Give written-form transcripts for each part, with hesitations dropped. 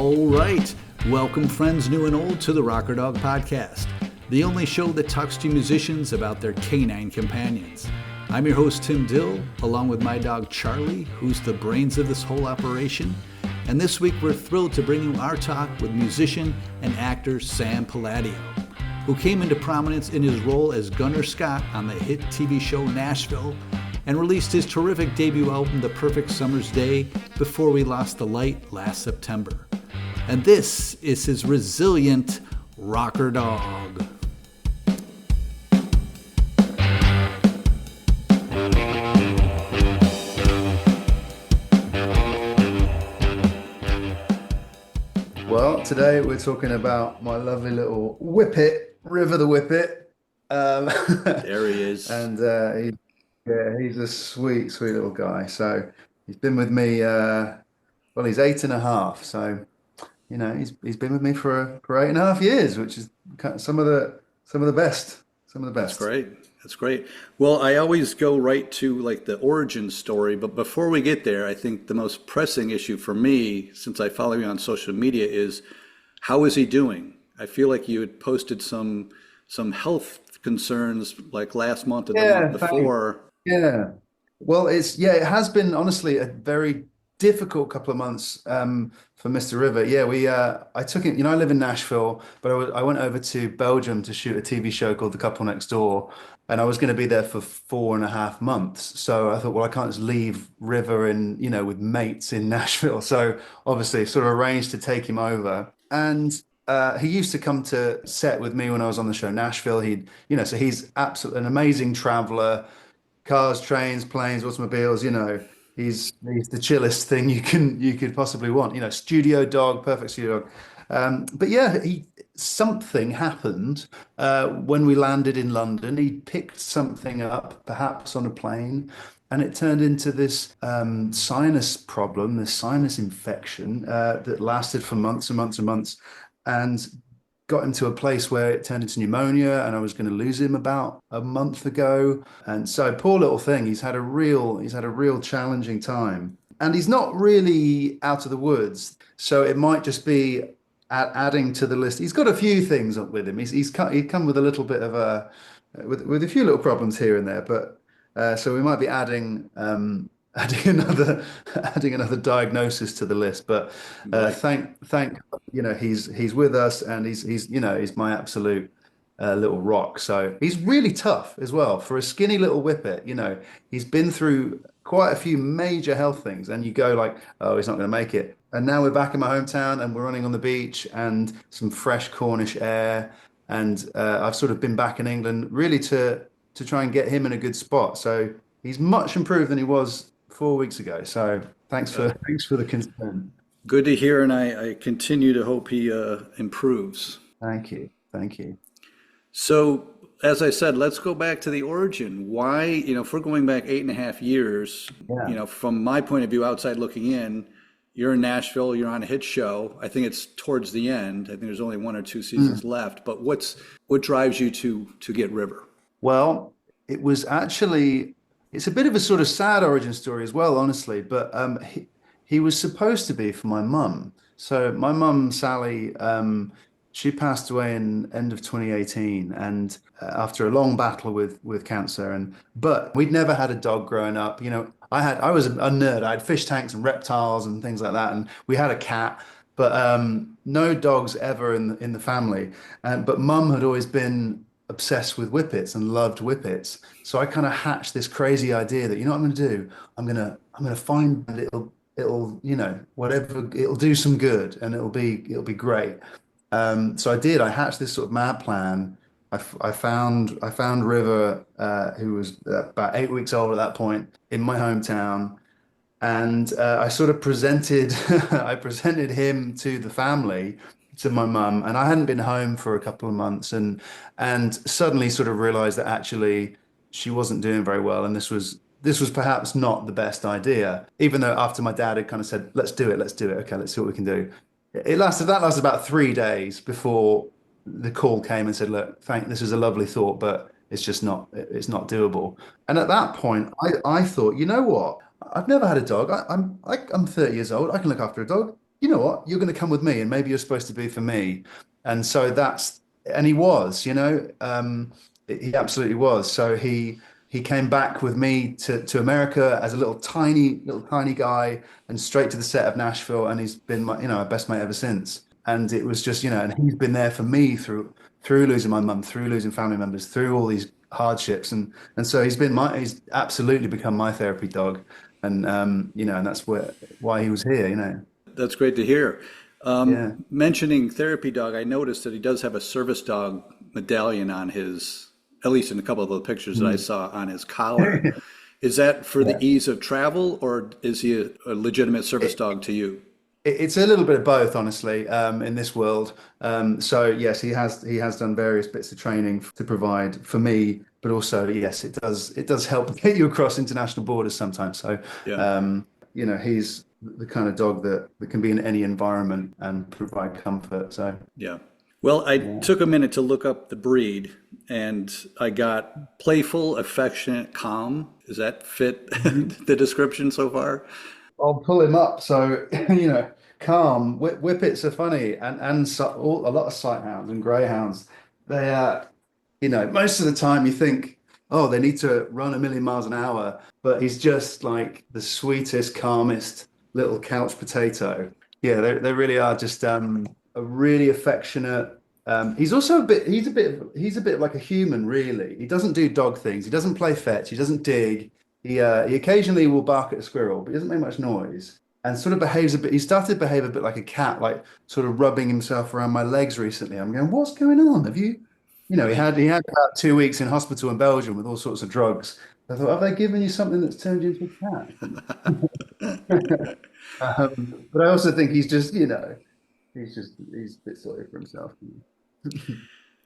All right. Welcome, friends new and old, to the Rocker Dog Podcast, the only show that talks to musicians about their canine companions. I'm your host, Tim Dill, along with my dog, Charlie, who's the brains of this whole operation. And this week, we're thrilled to bring you our talk with musician and actor Sam Palladio, who came into prominence in his role as Gunner Scott on the hit TV show Nashville, and released his terrific debut album, The Perfect Summer's Day, before we lost the light last September. And this is his resilient rocker dog. Well, today we're talking about my lovely little Whippet, River the Whippet. There he is. And he's a sweet, sweet little guy. So he's been with me, well, he's 8.5. So, you know, he's been with me for 8.5 years, which is some of the best. That's great. That's great. Well, I always go right to like the origin story, but before we get there, I think the most pressing issue for me, since I follow you on social media, is how is he doing? I feel like you had posted some health concerns like last month and the month before. Yeah. Well, it has been honestly a very difficult couple of months for Mr. River. Yeah, I took it, I live in Nashville, but I went over to Belgium to shoot a TV show called The Couple Next Door, and I was going to be there for 4.5 months. So I thought, well, I can't just leave River in, with mates in Nashville. So obviously sort of arranged to take him over. And he used to come to set with me when I was on the show Nashville. So he's absolutely an amazing traveler. Cars, trains, planes, automobiles, he's the chillest thing you could possibly want. Studio dog, perfect studio dog. But yeah, something happened when we landed in London. He picked something up, perhaps on a plane, and it turned into this sinus problem, this sinus infection that lasted for months and months and months, and got him to a place where it turned into pneumonia, and I was going to lose him about a month ago. And so poor little thing, he's had a real challenging time, and he's not really out of the woods. So it might just be adding to the list. He's got a few things up with him. He'd come with a little bit of with a few little problems here and there, but so we might be adding another diagnosis to the list, but thank he's with us, and he's my absolute little rock. So he's really tough as well for a skinny little whippet. He's been through quite a few major health things, and you go like, oh, he's not going to make it. And now we're back in my hometown, and we're running on the beach and some fresh Cornish air, and I've sort of been back in England really to try and get him in a good spot. So he's much improved than he was 4 weeks ago. So thanks for the concern. Good to hear, and I continue to hope he improves. Thank you. So, as I said, let's go back to the origin. Why, if we're going back 8.5 years, from my point of view, outside looking in, you're in Nashville, you're on a hit show. I think it's towards the end. I think there's only 1 or 2 seasons left. But what drives you to get River? Well, it was actually, it's a bit of a sort of sad origin story as well, honestly. But he was supposed to be for my mum. So my mum, Sally, she passed away in end of 2018, and after a long battle with cancer. But we'd never had a dog growing up. I was a nerd. I had fish tanks and reptiles and things like that, and we had a cat, but no dogs ever in the family. But Mum had always been obsessed with whippets and loved whippets. So I kind of hatched this crazy idea that, what I'm going to do? I'm going to find it'll whatever, it'll do some good, and it'll be great. So I did. I hatched this sort of mad plan. I found River, who was about 8 weeks old at that point, in my hometown, and I sort of presented him to the family, to my mum, and I hadn't been home for a couple of months, and suddenly sort of realized that actually she wasn't doing very well, and this was perhaps not the best idea. Even though after my dad had kind of said, let's do it, okay, let's see what we can do. That lasted about 3 days before the call came and said, look, this is a lovely thought, but it's not doable. And at that point, I thought, you know what? I've never had a dog. I'm 30 years old. I can look after a dog. you know what, you're going to come with me, and maybe you're supposed to be for me. And so and he was, he absolutely was. So he came back with me to America as a little tiny guy, and straight to the set of Nashville, and he's been my, my best mate ever since. And it was just, and he's been there for me through losing my mum, through losing family members, through all these hardships, and so he's absolutely become my therapy dog, and and that's why he was here, That's great to hear. yeah. Mentioning therapy dog, I noticed that he does have a service dog medallion on his, at least in a couple of the pictures that I Mm. saw on his collar. Is that for the Yeah. ease of travel, or is he a legitimate service It, dog to you? it's a little bit of both, honestly, in this world. So yes, he has done various bits of training to provide for me, but also yes, it does help get you across international borders sometimes. So Yeah, he's the kind of dog that can be in any environment and provide comfort. So yeah. Well, I yeah. took a minute to look up the breed, and I got playful, affectionate, calm. Does that fit the description so far? I'll pull him up. So, calm. Whippets are funny, and a lot of sighthounds and greyhounds. They most of the time you think, oh, they need to run a million miles an hour, but he's just like the sweetest, calmest little couch potato. Yeah, they really are just a really affectionate. He's also he's a bit like a human, really. He doesn't do dog things. He doesn't play fetch. He doesn't dig. He occasionally will bark at a squirrel, but he doesn't make much noise. And sort of behaves a bit. He started to behave a bit like a cat, like sort of rubbing himself around my legs recently. I'm going, what's going on? Have you? He had about 2 weeks in hospital in Belgium with all sorts of drugs. I thought, have they given you something that's turned you into a cat? But I also think he's a bit sorry for himself.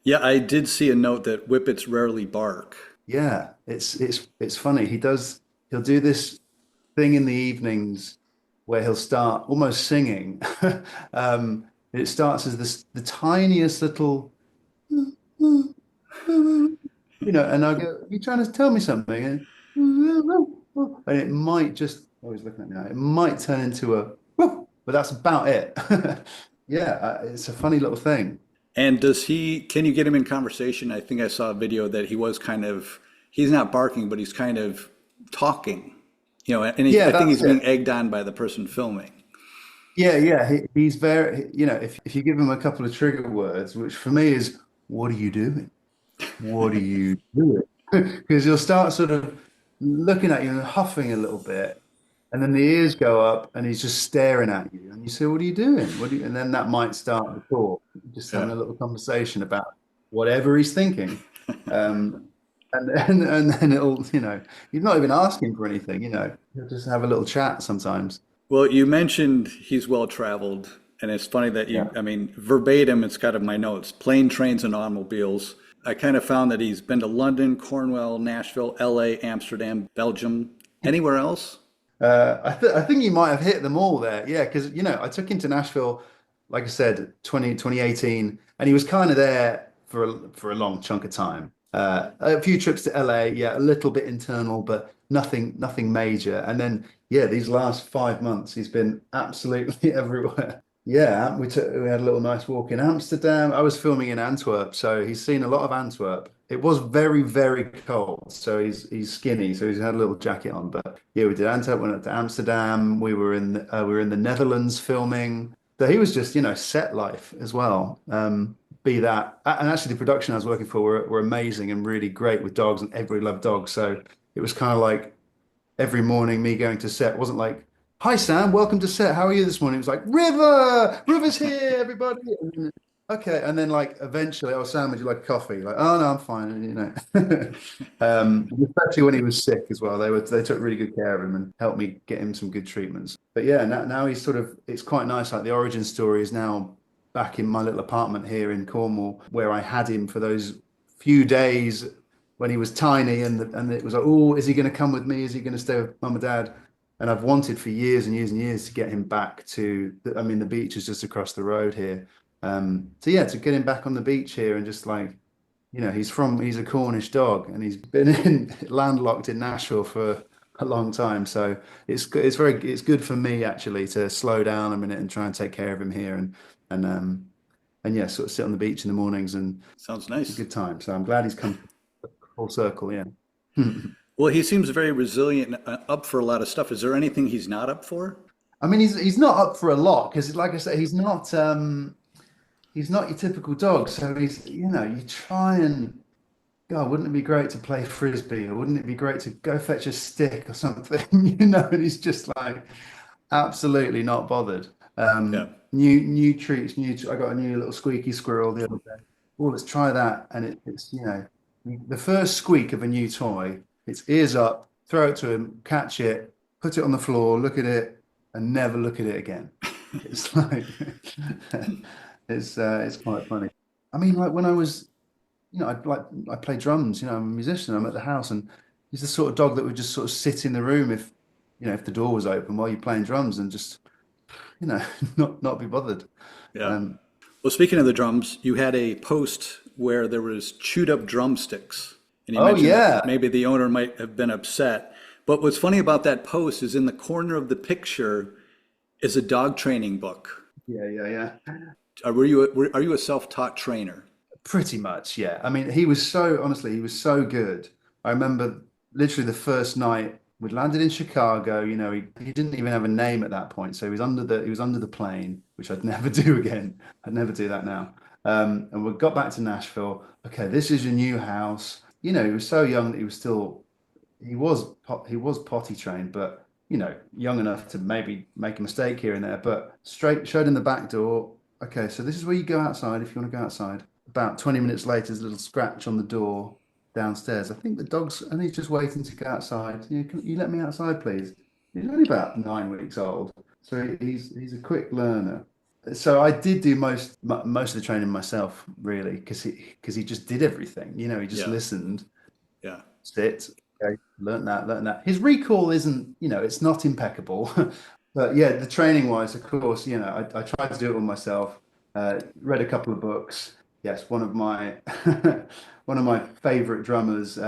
Yeah, I did see a note that whippets rarely bark. Yeah, it's funny. He'll do this thing in the evenings where he'll start almost singing. It starts as the tiniest little, and I go, "Are you trying to tell me something?" And it might just, oh, he's looking at me now. It might turn into but that's about it. Yeah, it's a funny little thing. And can you get him in conversation? I think I saw a video that he was kind of, he's not barking, but he's kind of talking, and Yeah, I think that's he's being it. egged on by the person filming. Yeah, yeah. He's very, if you give him a couple of trigger words, which for me is, what are you doing? What are you doing? Because you'll start sort of looking at you and huffing a little bit, and then the ears go up, and he's just staring at you, and you say, "What are you doing? What do you?" And then that might start the talk, just having Yeah. a little conversation about whatever he's thinking, um, and then he's not even asking for anything, he'll just have a little chat sometimes. Well, you mentioned he's well traveled, and it's funny that Yeah. I mean, verbatim, it's got in my notes, plane, trains, and automobiles. I kind of found that he's been to London, Cornwall, Nashville, LA, Amsterdam, Belgium. Anywhere else? I think you might have hit them all there. Yeah, because I took him to Nashville, like I said, 2018, and he was kind of there for a long chunk of time. A few trips to LA, yeah, a little bit internal, but nothing major. And then yeah, these last 5 months, he's been absolutely everywhere. Yeah, we had a little nice walk in Amsterdam. I was filming in Antwerp, so he's seen a lot of Antwerp. It was very, very cold, so he's skinny, so he's had a little jacket on. But yeah, we did Antwerp, went up to Amsterdam. We were in the Netherlands filming. So he was just, set life as well. Be that, and actually the production I was working for were amazing and really great with dogs, and everybody loved dogs. So it was kind of like every morning me going to set wasn't like, "Hi Sam, welcome to set. How are you this morning?" It was like, River's here, everybody." And then, okay, and then like eventually, "Oh Sam, would you like a coffee?" Like, "Oh no, I'm fine." Especially when he was sick as well. They took really good care of him and helped me get him some good treatments. But yeah, now he's sort of, it's quite nice. Like the origin story is now back in my little apartment here in Cornwall, where I had him for those few days when he was tiny, and it was like, oh, is he going to come with me? Is he going to stay with mum and dad? And I've wanted for years and years and years to get him back I mean, the beach is just across the road here. So yeah, to get him back on the beach here and just like, he's a Cornish dog, and he's been landlocked in Nashville for a long time. So it's good for me actually to slow down a minute and try and take care of him here and and yeah, sort of sit on the beach in the mornings, and Sounds it's a nice. good time. So I'm glad he's come full circle. Yeah. Well, he seems very resilient, up for a lot of stuff. Is there anything he's not up for? I mean, he's not up for a lot because, like I said, he's not your typical dog. So he's, you try and, God, wouldn't it be great to play frisbee, or wouldn't it be great to go fetch a stick or something? And he's just like absolutely not bothered. Yeah. New treats, I got a new little squeaky squirrel the other day. Oh, let's try that. And it's, the first squeak of a new toy, it's ears up, throw it to him, catch it, put it on the floor, look at it, and never look at it again. It's like it's quite funny. I mean, like when I was, I play drums, I'm a musician, I'm at the house, and he's the sort of dog that would just sort of sit in the room if, if the door was open while you're playing drums and just, not be bothered. Yeah. Um, Well, speaking of the drums, you had a post where there was chewed up drumsticks, and you oh mentioned that yeah, maybe the owner might have been upset. But what's funny about that post is in the corner of the picture is a dog training book. yeah. Are you a self-taught trainer? Pretty much, yeah. I mean, he was so, honestly, he was so good. I remember literally the first night we'd landed in Chicago, he didn't even have a name at that point. So he was under the plane, which I'd never do again. I'd never do that now. And we got back to Nashville. Okay, this is your new house. He was so young that he was potty trained, but young enough to maybe make a mistake here and there, but straight showed him the back door. Okay, so this is where you go outside if you want to go outside. About 20 minutes later, there's a little scratch on the door downstairs. I think the dog's only just waiting to go outside. Can you let me outside, please? He's only about 9 weeks old, so he's a quick learner. So I did do most of the training myself, really, because he just did everything. He just Yeah, listened, yeah, sit, okay, learn that. His recall isn't, it's not impeccable, but yeah, the training wise, of course, I tried to do it all myself. Read a couple of books. Yes, one of my one of my favorite drummers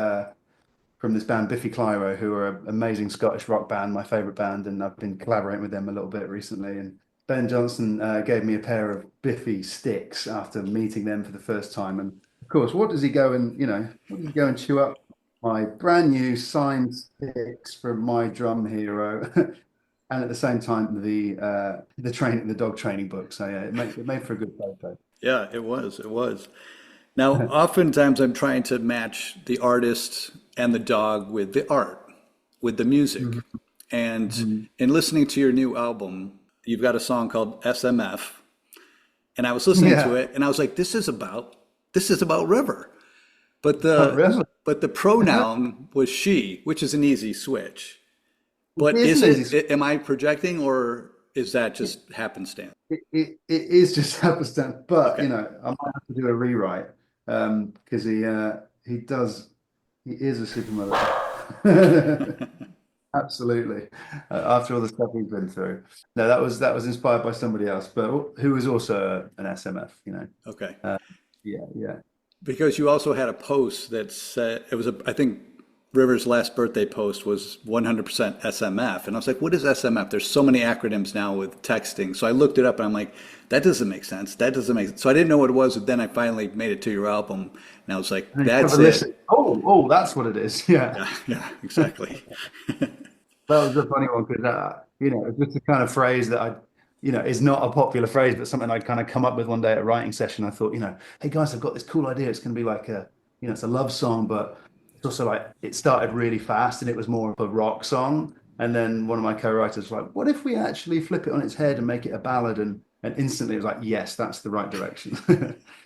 from this band, Biffy Clyro, who are an amazing Scottish rock band, my favorite band, and I've been collaborating with them a little bit recently. And Ben Johnson gave me a pair of Biffy sticks after meeting them for the first time. And of course, what does he go and chew up? My brand new signed sticks from my drum hero, and at the same time the dog training book. So yeah, it made for a good photo. yeah. It was. It was. Now, oftentimes I'm trying to match the artist and the dog with the art, with the music. And Mhm. in listening to your new album, you've got a song called SMF, and I was listening to Yeah, it and I was like, this is about River. But not the really. but the pronoun was she, which is an easy switch. It But is is an easy. it, am I projecting or is that just happenstance? It is just happenstance, but Okay. I might have to do a rewrite because he does he is a super mother. Absolutely. After all the stuff he's been through. No, that was inspired by somebody else, but who was also an SMF. Okay. Uh, yeah. Because you also had a post that said it was I think Rivers' last birthday post was 100% SMF. And I was like, what is SMF? There's so many acronyms now with texting. So I looked it up and I'm like, that doesn't make sense. That doesn't make sense. So I didn't know what it was. But then I finally made it to your album and I was like, And then have that's a it. listen. Oh, that's what it is. Yeah. Yeah, yeah, exactly. That was a funny one because it's just a kind of phrase that is not a popular phrase, but something I'd kind of come up with one day at a writing session. I thought, hey guys, I've got this cool idea. It's going to be like it's a love song, but it's also like it started really fast and it was more of a rock song. And then one of my co-writers was like, what if we actually flip it on its head and make it a ballad? And instantly it was like, yes, that's the right direction.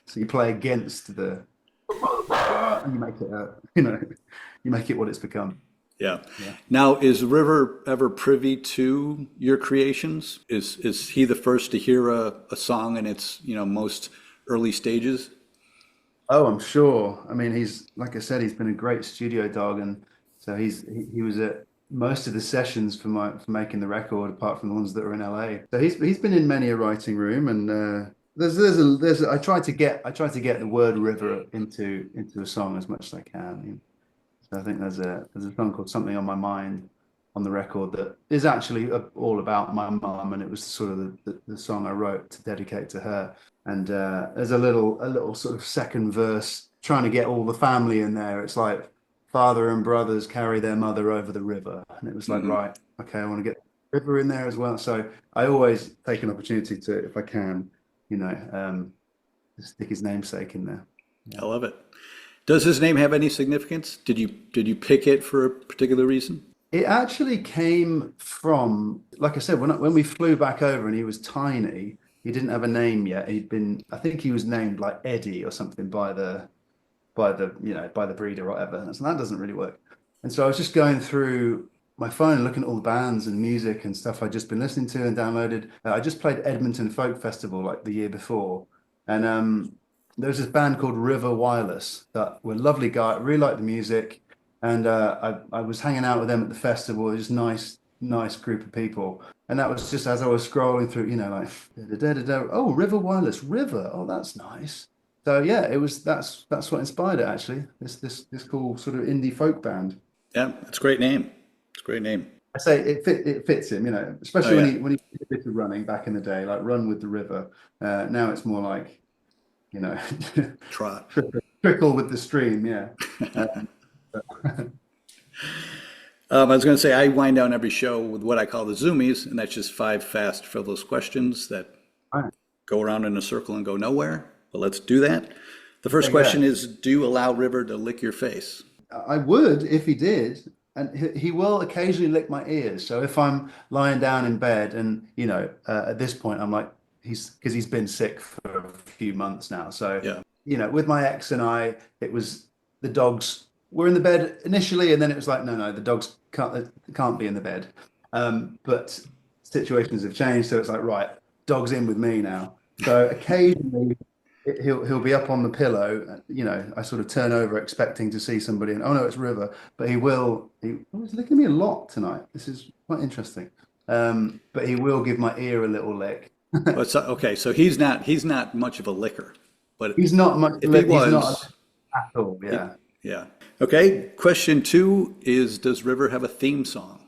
So you play against the and you make it you make it what it's become. Yeah. Yeah. Now, is River ever privy to your creations? Is he the first to hear a song in its, most early stages? Oh, I'm sure. I mean, he's like I said, he's been a great studio dog, and so he was at most of the sessions for making the record, apart from the ones that were in LA. So he's been in many a writing room, and I try to get the word river into a song as much as I can. So I think there's a song called Something on My Mind on the record that is actually all about my mum, and it was sort of the song I wrote to dedicate to her. And there's a little sort of second verse trying to get all the family in there. It's like father and brothers carry their mother over the river, and it was like, Hmm. right, okay, I want to get the river in there as well. So I always take an opportunity to, if I can, you know, stick his namesake in there. Yeah. I love it. Does his name have any significance? Did you pick it for a particular reason? It actually came from, like I said, when we flew back over and he was tiny, he didn't have a name yet. I think he was named like Eddie or something by the breeder or whatever. So that doesn't really work. And so I was just going through my phone and looking at all the bands and music and stuff I'd just been listening to and downloaded. I just played Edmonton Folk Festival like the year before, and there was this band called River Wireless that were lovely guy. I really liked the music, and I was hanging out with them at the festival. It was just nice group of people. And that was just as I was scrolling through, like da, da, da, da, oh, River Wireless, River. Oh, that's nice. So yeah, that's what inspired it actually. This cool sort of indie folk band. Yeah, it's a great name. It's a great name. I say it fits him, Oh especially when yeah, he did a bit of running back in the day, like Run with the River. Now it's more like, you know, trot. trickle with the stream, yeah. But- I was going to say I wind down every show with what I call the zoomies, and that's just five fast, frivolous questions that Right. go around in a circle and go nowhere. But let's do that. The first Yeah. question is, do you allow River to lick your face? I would if he did, and he will occasionally lick my ears. So if I'm lying down in bed, and at this point I'm like, he's been sick for a few months now. So Yeah. with my ex and I, it was the dogs were in the bed initially, and then it was like, no, no, the dogs can't be in the bed. But situations have changed, so it's like, right, dog's in with me now. So occasionally he'll be up on the pillow. I sort of turn over expecting to see somebody, and oh no, it's River. But he's licking me a lot tonight. This is quite interesting. But he will give my ear a little lick. But so, okay, so he's not much of a licker, but He's not much. if he He's not was, at all. Yeah. yeah. Okay, question two is, does River have a theme song?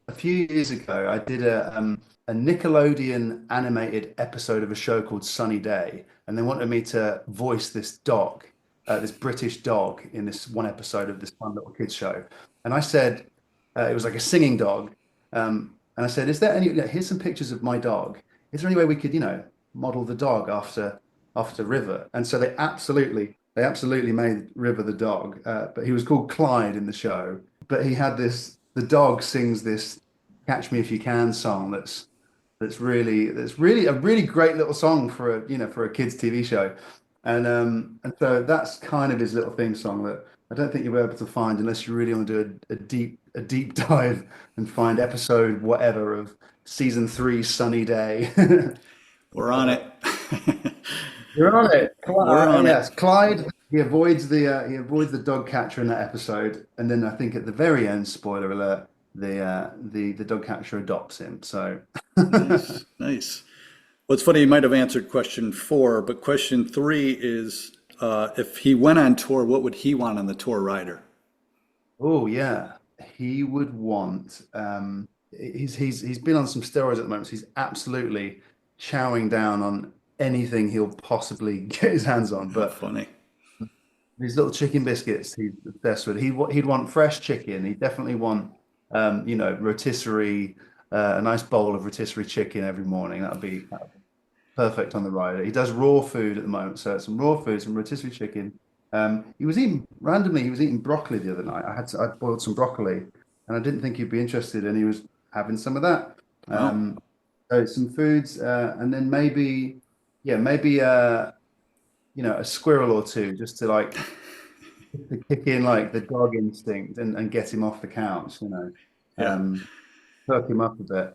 A few years ago, I did a Nickelodeon animated episode of a show called Sunny Day, and they wanted me to voice this dog, this British dog, in this one episode of this fun little kids show. And I said, it was like a singing dog, and I said, "Is there any? Here's some pictures of my dog. Is there any way we could, model the dog after River?" And so they absolutely made River the dog, but he was called Clyde in the show. But he had this. The dog sings this "Catch Me If You Can" song. That's really a really great little song for a kids TV show, and so that's kind of his little theme song that I don't think you'll be able to find unless you really want to do a deep dive and find episode whatever of season 3 Sunny Day. We're on it. You're on it. We're on it. Yes, Clyde. He avoids the dog catcher in that episode, and then I think at the very end, spoiler alert, the dog catcher adopts him. So Nice, nice. Well, it's funny, you might have answered question four, but question three is, if he went on tour, what would he want on the tour rider? oh yeah, he would want. He's been on some steroids at the moment. So he's absolutely chowing down on anything he'll possibly get his hands on. How But funny. these little chicken biscuits he's obsessed with. He'd want fresh chicken. He'd definitely want rotisserie, a nice bowl of rotisserie chicken every morning. That'd be perfect on the rider. He does raw food at the moment, so some raw food, some rotisserie chicken. He was eating broccoli the other night. I boiled some broccoli, and I didn't think he'd be interested, and he was having some of that. Oh, Um, so some foods, and then maybe a squirrel or two, just to kick in like the dog instinct and get him off the couch, yeah. um, perk him up a bit.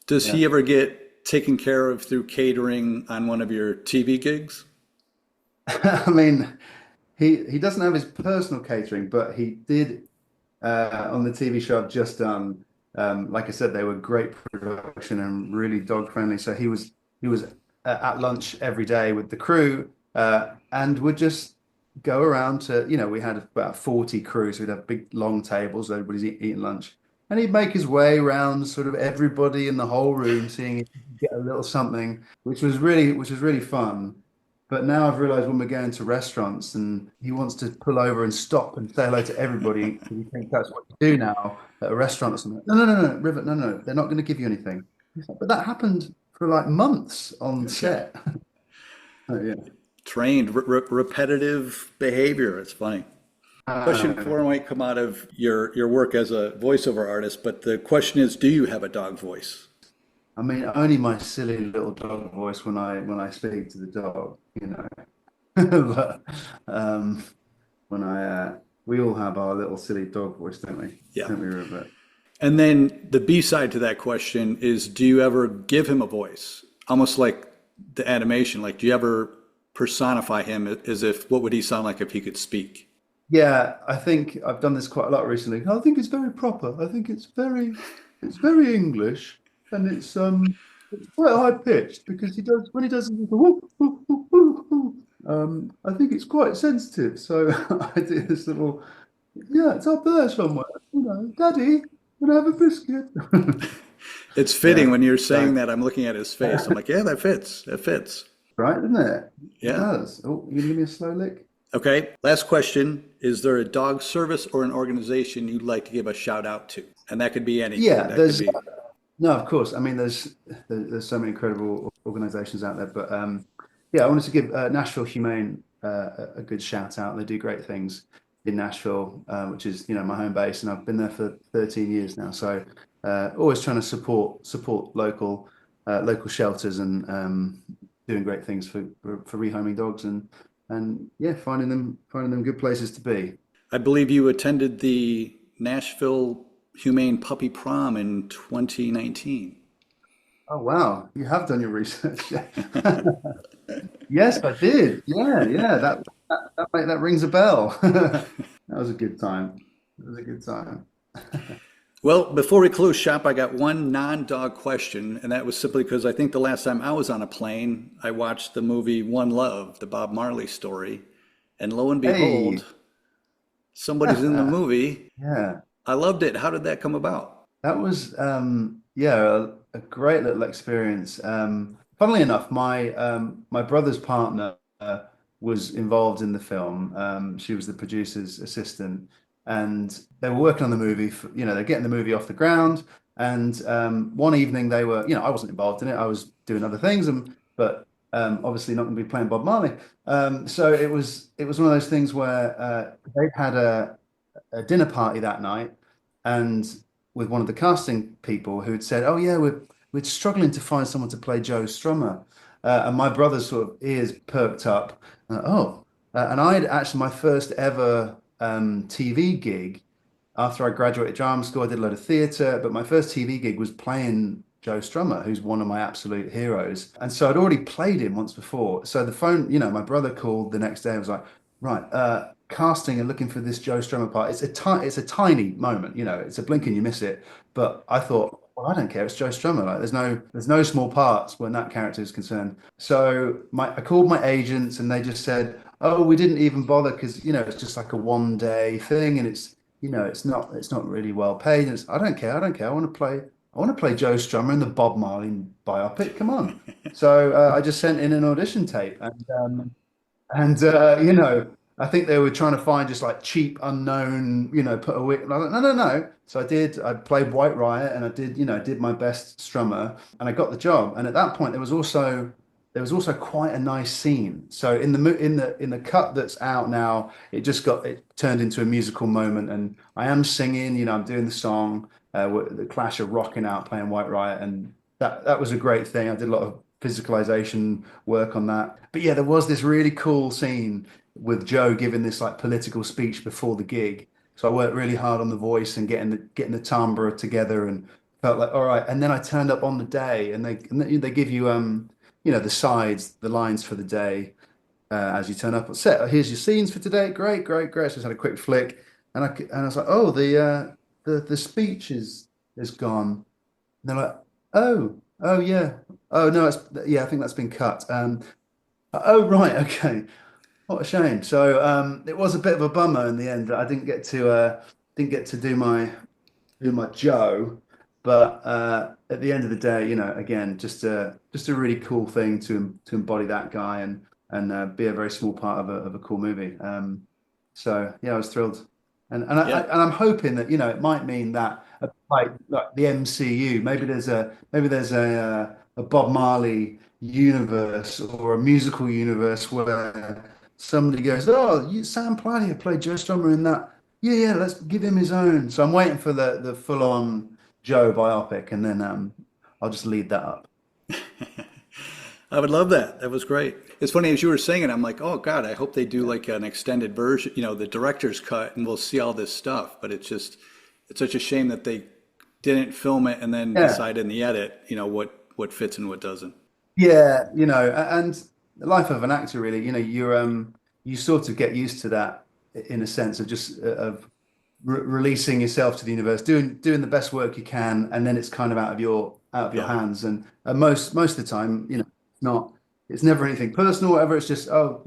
Does Yeah. he ever get taken care of through catering on one of your TV gigs? I mean, he doesn't have his personal catering, but he did on the TV show I've just done. Like I said, they were great production and really dog friendly. So he was at lunch every day with the crew, and would just go around to we had about 40 crews. So we'd have big long tables. Everybody's eating lunch, and he'd make his way around sort of everybody in the whole room, seeing if he could get a little something, which was really fun. But now I've realized when we're going to restaurants and he wants to pull over and stop and say hello to everybody, he thinks that's what you do now at a restaurant or something. No, no, no, no, Rivet, no, no, they're not going to give you anything. He's like, but that happened for like months on Yeah. set. Oh, yeah. Trained, repetitive behavior. It's funny. Question Uh, four might come out of your work as a voiceover artist, but the question is, do you have a dog voice? I mean, only my silly little dog voice when I speak to the dog, you know. But um, when I we all have our little silly dog voice, don't we? Yeah. Don't we, Rupert? And then the B side to that question is, do you ever give him a voice? Almost like the animation, like do you ever personify him as if what would he sound like if he could speak? Yeah, I think I've done this quite a lot recently. I think it's very proper. I think it's very English, and it's quite high pitched because he does when he does it, whoop, whoop, whoop, whoop, whoop. I think it's quite sensitive. So I do this little, yeah, it's up there somewhere. You know, Daddy, can I have a biscuit? It's Yeah. fitting when you're saying So, that. I'm looking at his face. I'm like, yeah, that fits. That fits. right, isn't it? It Yeah. does. Oh, you gonna give me a slow lick? Okay. Last question. Is there a dog service or an organization you'd like to give a shout out to? And that could be anything. Yeah, That could there's be, no, of course. I mean, there's so many incredible organisations out there, but yeah, I wanted to give Nashville Humane a good shout out. They do great things in Nashville, which is my home base, and I've been there for 13 years now. So always trying to support local shelters and doing great things for rehoming dogs and yeah, finding them good places to be. I believe you attended the Nashville Humane Puppy Prom in 2019. Oh wow, you have done your research. Yes, I did. Yeah, yeah. That rings a bell. That was a good time. It was a good time. Well, before we close shop, I got one non-dog question, and that was simply because I think the last time I was on a plane, I watched the movie One Love, the Bob Marley story, and lo and Hey, behold, somebody's in the movie. yeah, I loved it. How did that come about? that was yeah a great little experience. Funnily enough, my brother's partner was involved in the film. She was the producer's assistant, and they were working on the movie. They're getting the movie off the ground. And one evening they were, I wasn't involved in it. I was doing other things, but obviously not going to be playing Bob Marley. So it was one of those things where they had a dinner party that night, and with one of the casting people who had said, "Oh yeah, we're struggling to find someone to play Joe Strummer," and my brother's sort of ears perked up. And I had actually my first ever TV gig after I graduated drama school. I did a lot of theatre, but my first TV gig was playing Joe Strummer, who's one of my absolute heroes. And so I'd already played him once before. So the phone, my brother called the next day and was like, right, casting and looking for this Joe Strummer part. It's a tiny moment, it's a blink and you miss it. But I thought, well, I don't care. It's Joe Strummer. Like, there's no small parts when that character is concerned. So I called my agents and they just said, oh, we didn't even bother because it's just like a 1 day thing and it's not really well paid. And I don't care. I don't care. I want to play Joe Strummer in the Bob Marley biopic. Come on. So I just sent in an audition tape and I think they were trying to find just like cheap, unknown, put a wig. And I was like, no, no, no. So I did. I played White Riot, and I did my best strummer, and I got the job. And at that point, there was also quite a nice scene. So in the cut that's out now, it turned into a musical moment, and I am singing. I'm doing the song. The Clash are rocking out, playing White Riot, and that was a great thing. I did a lot of physicalization work on that. But yeah, there was this really cool scene with Joe giving this like political speech before the gig. So I worked really hard on the voice and getting the timbre together and felt like all right. And then I turned up on the day and they give you the sides, the lines for the day as you turn up on set. Oh, here's your scenes for today. Great, great, great. So I just had a quick flick and I was like, oh, the speech is gone. And they're like, oh, oh yeah. Oh no, yeah, I think that's been cut. Oh right, okay. What a shame. So it was a bit of a bummer in the end that I didn't get to do doing my Joe. But at the end of the day, again, just a really cool thing to embody that guy and be a very small part of a cool movie. So yeah, I was thrilled, Yeah. and I'm hoping that it might mean that like the MCU, maybe there's a Bob Marley universe or a musical universe where somebody goes, "Oh, Sam Palladio played Joe Strummer in that. Yeah, yeah, let's give him his own." So I'm waiting for the full on Joe biopic, and then I'll just lead that up. I would love that. That was great. It's funny as you were saying it, I'm like, oh God, I hope they do like an extended version, the director's cut, and we'll see all this stuff. But it's such a shame that they didn't film it and then Yeah, decide in the edit, what fits and what doesn't. yeah, and the life of an actor, really, you sort of get used to that in a sense of just of releasing yourself to the universe, doing the best work you can, and then it's kind of out of your Yeah, hands. And most of the time, it's never anything personal, whatever. It's just, oh,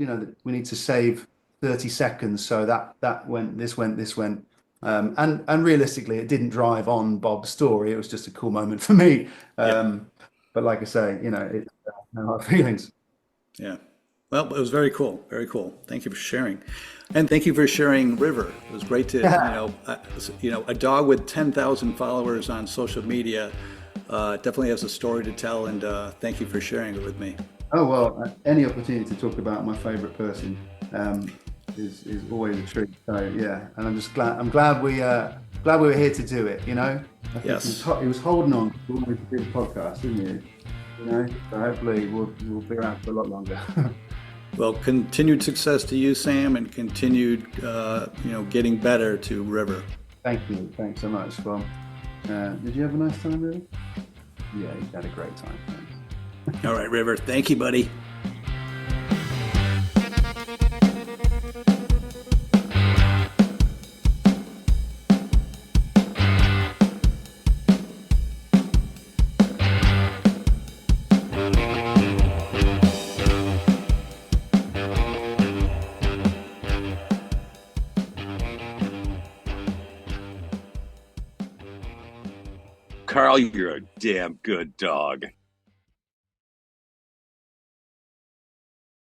we need to save 30 seconds, so that went, this went. And realistically, it didn't drive on Bob's story. It was just a cool moment for me. yeah, But like I say, it's no hard feelings. yeah. Well, it was very cool, very cool. Thank you for sharing, and thank you for sharing River. It was great to, a dog with 10,000 followers on social media definitely has a story to tell, and thank you for sharing it with me. Oh well, any opportunity to talk about my favorite person is always a treat. So yeah, and I'm just glad we were here to do it. I think Yes. he was holding on to always do the podcast, didn't you? So hopefully we'll be around for a lot longer. Well, continued success to you, Sam, and continued, getting better to River. Thank you. Thanks so much. Well, did you have a nice time, really? Yeah, you had a great time. Thanks. All right, River. Thank you, buddy. Carl, you're a damn good dog.